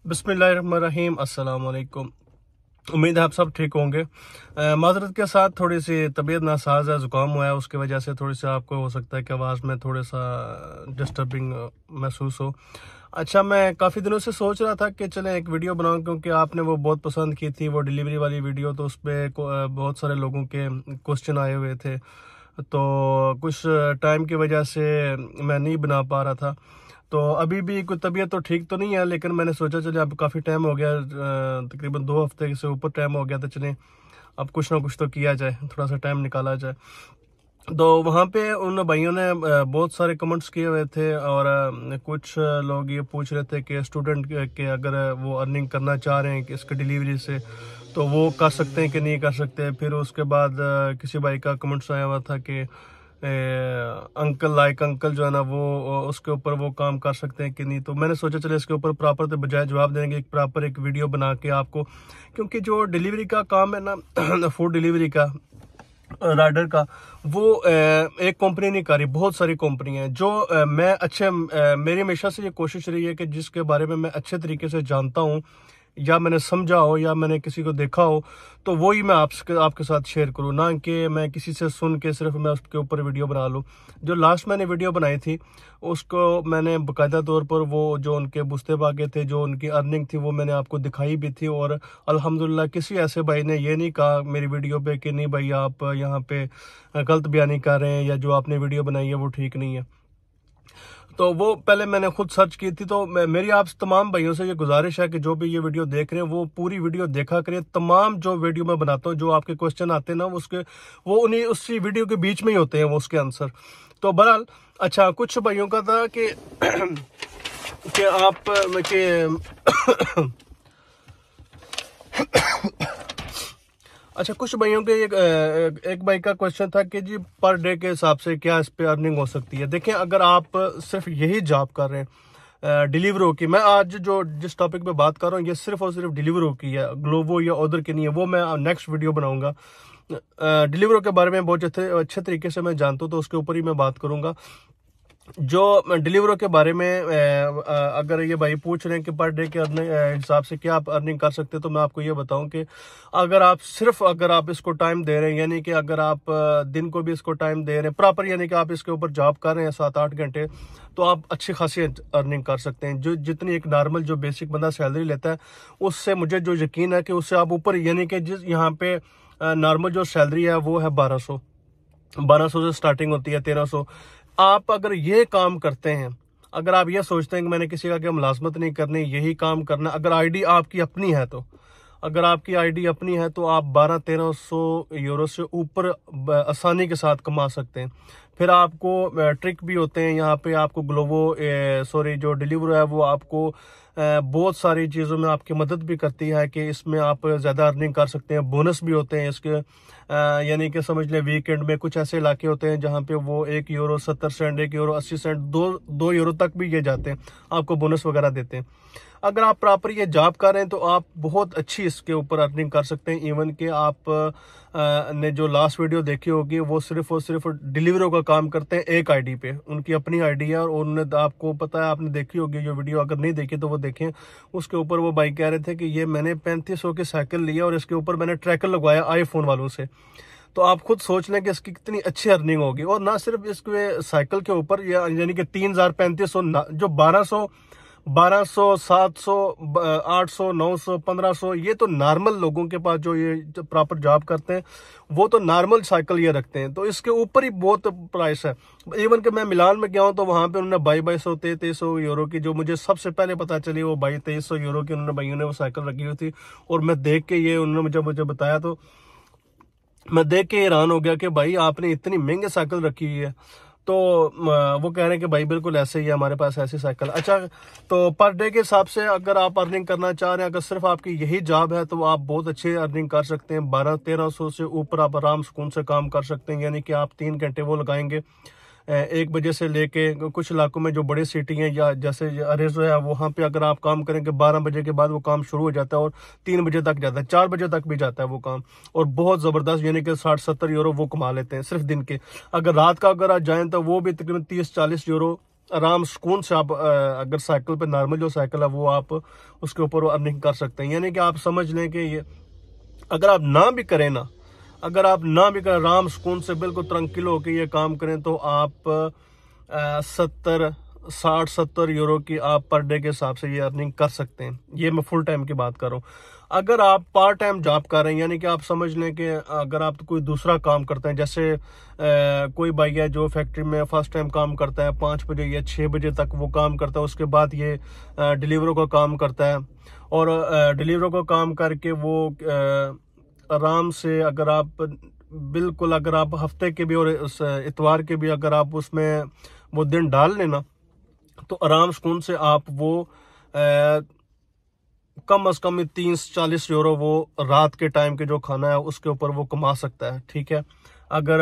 बिस्मिल्लाहिर्रहमानिर्रहीम, अस्सलाम वालेकुम। उम्मीद है आप सब ठीक होंगे। माजरत के साथ थोड़ी सी तबीयत नासाज है, ज़ुकाम हुआ है, उसकी वजह से थोड़ी सी आपको हो सकता है कि आवाज़ में थोड़ा सा डिस्टर्बिंग महसूस हो। अच्छा, मैं काफ़ी दिनों से सोच रहा था कि चलें एक वीडियो बनाऊं, क्योंकि आपने वो बहुत पसंद की थी, वो डिलीवरी वाली वीडियो। तो उस पर बहुत सारे लोगों के क्वेश्चन आए हुए थे, तो कुछ टाइम की वजह से मैं नहीं बना पा रहा था। तो अभी भी कोई तबीयत तो ठीक तो नहीं है, लेकिन मैंने सोचा चले अब काफ़ी टाइम हो गया, तकरीबन 2 हफ्ते से ऊपर टाइम हो गया, तो चलें अब कुछ ना कुछ तो किया जाए, थोड़ा सा टाइम निकाला जाए। तो वहाँ पे उन भाइयों ने बहुत सारे कमेंट्स किए हुए थे, और कुछ लोग ये पूछ रहे थे कि स्टूडेंट के अगर वो अर्निंग करना चाह रहे हैं कि इसके डिलीवरी से, तो वो कर सकते हैं कि नहीं कर सकते। फिर उसके बाद किसी भाई का कमेंट्स आया हुआ था कि अंकल जो है ना, वो उसके ऊपर वो काम कर सकते हैं कि नहीं। तो मैंने सोचा चले इसके ऊपर प्रॉपर तो बजाय जवाब देंगे एक प्रॉपर एक वीडियो बना के आपको, क्योंकि जो डिलीवरी का काम है ना फूड डिलीवरी का, राइडर का, वो एक कंपनी नहीं कर रही, बहुत सारी कंपनी है। जो मेरी हमेशा से ये कोशिश रही है कि जिसके बारे में मैं अच्छे तरीके से जानता हूँ, या मैंने समझा हो, या मैंने किसी को देखा हो, तो वो ही मैं आपके साथ शेयर करूँ, ना कि मैं किसी से सुन के सिर्फ मैं उसके ऊपर वीडियो बना लूँ। जो लास्ट मैंने वीडियो बनाई थी, उसको मैंने बाकायदा तौर पर वो जो उनके बुस्ते बागे थे, जो उनकी अर्निंग थी, वो मैंने आपको दिखाई भी थी। और अल्हम्दुलिल्लाह किसी ऐसे भाई ने ये नहीं कहा मेरी वीडियो पे कि नहीं भाई आप यहाँ पे गलत बयानी कर रहे हैं, या जो आपने वीडियो बनाई है वो ठीक नहीं है। तो वो पहले मैंने खुद सर्च की थी। तो मेरी आप तमाम भाइयों से ये गुजारिश है कि जो भी ये वीडियो देख रहे हैं वो पूरी वीडियो देखा करें। तमाम जो वीडियो मैं बनाता हूँ, जो आपके क्वेश्चन आते हैं ना, वो उन्हीं उसी वीडियो के बीच में ही होते हैं वो उसके आंसर। तो बहरहाल, अच्छा, कुछ भाइयों का था कि कि आप के अच्छा, कुछ भाइयों के एक भाई का क्वेश्चन था कि जी पर डे के हिसाब से क्या इस पे अर्निंग हो सकती है। देखें, अगर आप सिर्फ यही जॉब कर रहे हैं डिलीवरों की, मैं आज जो जिस टॉपिक पे बात कर रहा हूँ ये सिर्फ और सिर्फ डिलीवरों की है, ग्लोबो या उधर की नहीं है। वो मैं नेक्स्ट वीडियो बनाऊंगा। डिलीवरों के बारे में बहुत अच्छे तरीके से मैं जानता हूँ, तो उसके ऊपर ही मैं बात करूंगा। जो डिलीवरों के बारे में अगर ये भाई पूछ रहे हैं कि पर डे के हिसाब से क्या आप अर्निंग कर सकते हैं, तो मैं आपको ये बताऊं कि अगर आप इसको टाइम दे रहे हैं, यानी कि अगर आप दिन को भी इसको टाइम दे रहे हैं प्रॉपर, यानी कि आप इसके ऊपर जॉब कर रहे हैं 7-8 घंटे, तो आप अच्छी खासी अर्निंग कर सकते हैं। जो जितनी एक नॉर्मल जो बेसिक बंदा सैलरी लेता है, उससे मुझे जो यकीन है कि उससे आप ऊपर, यानी कि जिस यहाँ पे नॉर्मल जो सैलरी है वो है 1200 से स्टार्टिंग होती है, 1300। आप अगर ये काम करते हैं, अगर आप ये सोचते हैं कि मैंने किसी का मुलाजमत नहीं करनी, यही काम करना, अगर आईडी आपकी अपनी है, तो अगर आपकी आईडी अपनी है तो आप 1200-1300 यूरो से ऊपर आसानी के साथ कमा सकते हैं। फिर आपको ट्रिक भी होते हैं यहाँ पे। आपको जो डिलीवर है वो आपको बहुत सारी चीज़ों में आपकी मदद भी करती है कि इसमें आप ज़्यादा अर्निंग कर सकते हैं। बोनस भी होते हैं इसके, यानी कि समझ लें वीकेंड में कुछ ऐसे इलाके होते हैं जहाँ पे वो 1 euro 70 cent, 1 euro 80 cent, 2 euro तक भी ये जाते हैं, आपको बोनस वगैरह देते हैं। अगर आप प्रॉपर ये जॉब कर रहे हैं तो आप बहुत अच्छी इसके ऊपर अर्निंग कर सकते हैं। इवन कि आप ने जो लास्ट वीडियो देखी होगी, वो सिर्फ और सिर्फ डिलीवरों का काम करते हैं एक आईडी पे, उनकी अपनी आईडी है। और उन्होंने, आपको पता है, आपने देखी होगी जो वीडियो, अगर नहीं देखी तो वो देखें। उसके ऊपर वो भाई कह रहे थे कि ये मैंने 3500 की साइकिल लिया और इसके ऊपर मैंने ट्रैकर लगवाया आईफोन वालों से। तो आप खुद सोच लें कि इसकी कितनी अच्छी अर्निंग होगी। और ना सिर्फ इसके साइकिल के ऊपर, यानी कि 3000-3500, जो 1200, 700, 800, 900, 1500, ये तो नॉर्मल लोगों के पास जो ये प्रॉपर जॉब करते हैं, वो तो नॉर्मल साइकिल ये रखते हैं। तो इसके ऊपर ही बहुत प्राइस है। इवन कि मैं मिलान में गया हूँ तो वहां पे उन्होंने 2200, 2300 यूरो की, जो मुझे सबसे पहले पता चली, वो 2200 यूरो की उन्होंने भाइयों ने वो साइकिल रखी हुई थी। और मैं देख के, ये उन्होंने मुझे बताया, तो मैं देख के हैरान हो गया कि भाई आपने इतनी महंगी साइकिल रखी हुई है। तो वो कह रहे हैं कि भाई बिल्कुल ऐसे ही है, हमारे पास ऐसी साइकिल। अच्छा, तो पर डे के हिसाब से अगर आप अर्निंग करना चाह रहे हैं, अगर सिर्फ आपकी यही जॉब है, तो आप बहुत अच्छी अर्निंग कर सकते हैं। 1200-1300 से ऊपर आप आराम सुकून से काम कर सकते हैं। यानी कि आप 3 घंटे वो लगाएंगे 1 बजे से लेके, कुछ इलाकों में जो बड़ी सिटी हैं, या जैसे अरेजो है, वहाँ पे अगर आप काम करेंगे 12 बजे के बाद वो काम शुरू हो जाता है और 3 बजे तक जाता है, 4 बजे तक भी जाता है वो काम। और बहुत ज़बरदस्त, यानी कि 60-70 यूरो वो कमा लेते हैं सिर्फ दिन के। अगर रात का अगर आप जाएं तो वो भी तकरीबन 30-40 यूरो आराम सुकून से आप अगर साइकिल पे नॉर्मल जो साइकिल है वो आप उसके ऊपर अर्निंग कर सकते हैं। यानी कि आप समझ लें कि ये अगर आप ना भी करें ना, अगर आप ना भी करें, आराम सुकून से बिल्कुल तंकिल होकर ये काम करें, तो आप 60 यूरो की आप पर डे के हिसाब से ये अर्निंग कर सकते हैं। ये मैं फुल टाइम की बात कर रहा हूँ। अगर आप पार्ट टाइम जॉब कर रहे हैं, यानी कि आप समझ लें कि अगर आप कोई दूसरा काम करते हैं, जैसे कोई भाई है जो फैक्ट्री में फर्स्ट टाइम काम करता है, 5 बजे या 6 बजे तक वो काम करता है, उसके बाद ये डिलीवरों का काम करता है, और डिलीवरों का काम करके वो आराम से, अगर आप बिल्कुल अगर आप हफ्ते के भी और इतवार के भी अगर आप उसमें वो दिन डाल लेना, तो आराम सुकून से आप वो कम से कम 30-40 यूरो वो रात के टाइम के जो खाना है उसके ऊपर वो कमा सकता है। ठीक है, अगर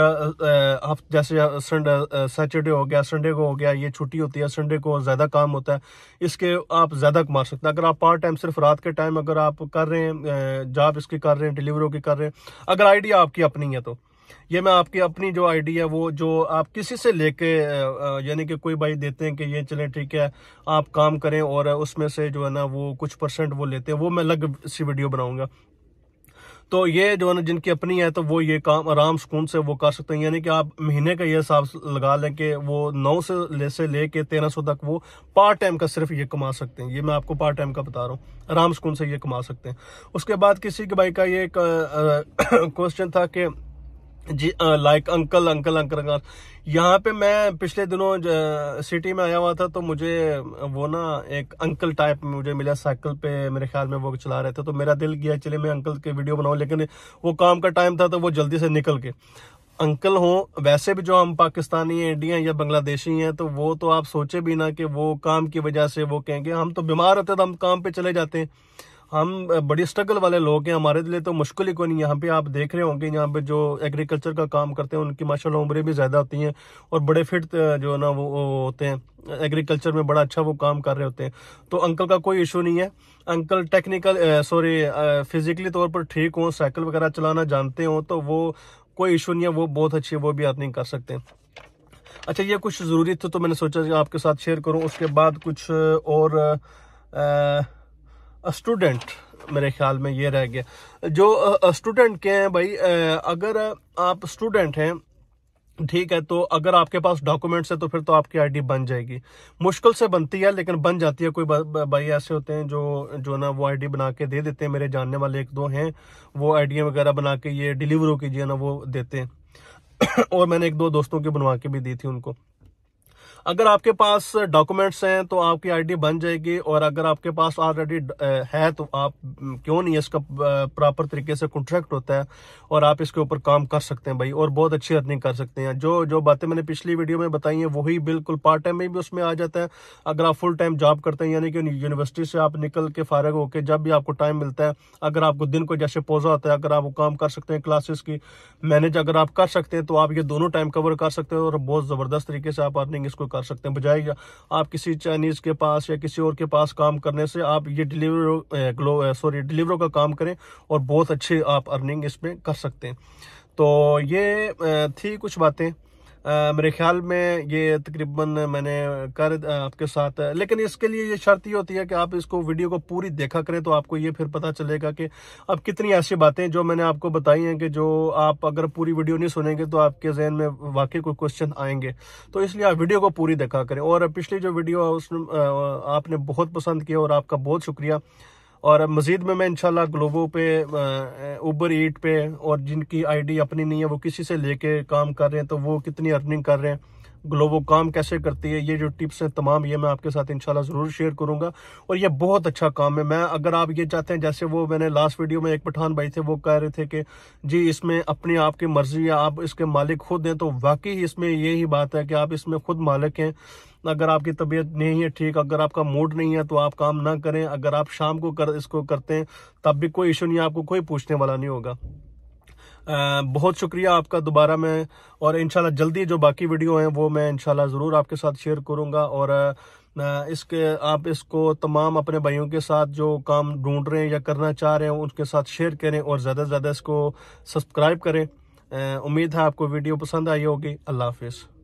जैसे संडे सैटरडे हो गया, संडे को हो गया, ये छुट्टी होती है, संडे को ज़्यादा काम होता है, इसके आप ज़्यादा कमा सकते हैं। अगर आप पार्ट टाइम सिर्फ रात के टाइम अगर आप कर रहे हैं, जॉब इसकी कर रहे हैं, डिलीवरों की कर रहे हैं, अगर आइडिया आपकी अपनी है, तो ये मैं आपकी अपनी जो आइडिया है वो जो आप किसी से लेके यानी कि कोई भाई देते हैं कि ये चलें ठीक है आप काम करें, और उसमें से जो है ना वो कुछ परसेंट वो लेते हैं, वो मैं अलग सी वीडियो बनाऊंगा। तो ये जो है ना जिनकी अपनी है, तो वो ये काम आराम सुकून से वो कर सकते हैं। यानी कि आप महीने का ये हिसाब लगा लें कि वो 9 से लेके 1300 तक वो पार्ट टाइम का सिर्फ ये कमा सकते हैं। ये मैं आपको पार्ट टाइम का बता रहा हूँ, आराम सुकून से ये कमा सकते हैं। उसके बाद किसी के भाई का ये क्वेश्चन था कि जी लाइक अंकल यहाँ पे मैं पिछले दिनों सिटी में आया हुआ था, तो मुझे वो ना एक अंकल टाइप मुझे मिला साइकिल पे, मेरे ख्याल में वो चला रहे थे, तो मेरा दिल किया चले मैं अंकल के वीडियो बनाऊं, लेकिन वो काम का टाइम था तो वो जल्दी से निकल के। अंकल हो वैसे भी जो हम पाकिस्तानी हैं, इंडियन या बांग्लादेशी हैं, तो वो तो आप सोचे भी ना कि वो काम की वजह से वो कहेंगे हम तो बीमार होते तो हम काम पे चले जाते हैं, हम बड़ी स्ट्रगल वाले लोग हैं, हमारे लिए तो मुश्किल ही कोई नहीं। यहाँ पे आप देख रहे होंगे, यहाँ पे जो एग्रीकल्चर का काम करते हैं उनकी माशाल्लाह उम्रें भी ज्यादा होती हैं और बड़े फिट जो है ना वो होते हैं, एग्रीकल्चर में बड़ा अच्छा वो काम कर रहे होते हैं। तो अंकल का कोई इशू नहीं है, अंकल फिजिकली तौर पर ठीक हो, साइकिल वगैरह चलाना जानते हो, तो वो कोई इशू नहीं है, वो बहुत अच्छी वो भी अर्निंग कर सकते हैं। अच्छा, ये कुछ जरूरी था तो मैंने सोचा कि आपके साथ शेयर करूं। उसके बाद कुछ और स्टूडेंट मेरे ख्याल में ये रह गया, जो स्टूडेंट के हैं भाई, अगर आप स्टूडेंट हैं ठीक है, तो अगर आपके पास डॉक्यूमेंट्स है तो फिर तो आपकी आईडी बन जाएगी। मुश्किल से बनती है लेकिन बन जाती है। कोई भाई ऐसे होते हैं जो ना वो आईडी बना के दे देते हैं, मेरे जानने वाले 1-2 हैं, वो आईडी वगैरह बना के ये डिलीवरों कीजिए ना वो देते हैं और मैंने 1-2 दोस्तों की बनवा के भी दी थी उनको। अगर आपके पास डॉक्यूमेंट्स हैं तो आपकी आईडी बन जाएगी, और अगर आपके पास ऑलरेडी है तो आप क्यों नहीं, इसका प्रॉपर तरीके से कॉन्ट्रैक्ट होता है और आप इसके ऊपर काम कर सकते हैं भाई, और बहुत अच्छी अर्निंग कर सकते हैं। जो बातें मैंने पिछली वीडियो में बताई हैं वही बिल्कुल पार्ट टाइम में भी उसमें आ जाता है। अगर आप फुल टाइम जॉब करते हैं, यानी कि यूनिवर्सिटी से आप निकल के फारिग होकर जब भी आपको टाइम मिलता है, अगर आपको दिन को जैसे पोजा होता है, अगर आप वो काम कर सकते हैं, क्लासेस की मैनेज अगर आप कर सकते हैं, तो आप ये दोनों टाइम कवर कर सकते हैं और बहुत जबरदस्त तरीके से आप अर्निंग इसको कर सकते हैं। बजाय आप किसी चाइनीज के पास या किसी और के पास काम करने से आप ये डिलीवरों का काम करें और बहुत अच्छे आप अर्निंग इसमें कर सकते हैं। तो ये थी कुछ बातें मेरे ख्याल में, ये तकरीबन मैंने कर आपके साथ, लेकिन इसके लिए ये शर्त ये होती है कि आप इसको वीडियो को पूरी देखा करें, तो आपको ये फिर पता चलेगा कि अब कितनी ऐसी बातें जो मैंने आपको बताई हैं कि जो आप अगर पूरी वीडियो नहीं सुनेंगे तो आपके जहन में वाकई कोई क्वेश्चन आएंगे। तो इसलिए आप वीडियो को पूरी देखा करें। और पिछली जो वीडियो है उसमें आपने बहुत पसंद किया और आपका बहुत शुक्रिया। और मजीद में मैं इंशाल्लाह ग्लोबो पे, उबर ईट पे, और जिनकी आईडी अपनी नहीं है वो किसी से लेके काम कर रहे हैं तो वो कितनी अर्निंग कर रहे हैं, ग्लोबो काम कैसे करती है, ये जो टिप्स हैं तमाम ये मैं आपके साथ इंशाल्लाह जरूर शेयर करूंगा। और ये बहुत अच्छा काम है। मैं अगर आप ये चाहते हैं, जैसे वो मैंने लास्ट वीडियो में एक पठान भाई थे वो कह रहे थे कि जी इसमें अपनी आपकी मर्जी है, आप इसके मालिक खुद हैं, तो वाकई इसमें यही बात है कि आप इसमें खुद मालिक हैं। अगर आपकी तबीयत नहीं है ठीक, अगर आपका मूड नहीं है तो आप काम ना करें। अगर आप शाम को इसको करते हैं तब भी कोई इशू नहीं है, आपको कोई पूछने वाला नहीं होगा। बहुत शुक्रिया आपका दोबारा मैं, और इंशाल्लाह जल्दी जो बाकी वीडियो हैं वो मैं इंशाल्लाह ज़रूर आपके साथ शेयर करूंगा। और आप इसको तमाम अपने भाइयों के साथ जो काम ढूंढ रहे हैं या करना चाह रहे हैं उनके साथ शेयर करें और ज़्यादा से ज़्यादा इसको सब्सक्राइब करें। उम्मीद है आपको वीडियो पसंद आई होगी। अल्लाह हाफिज़।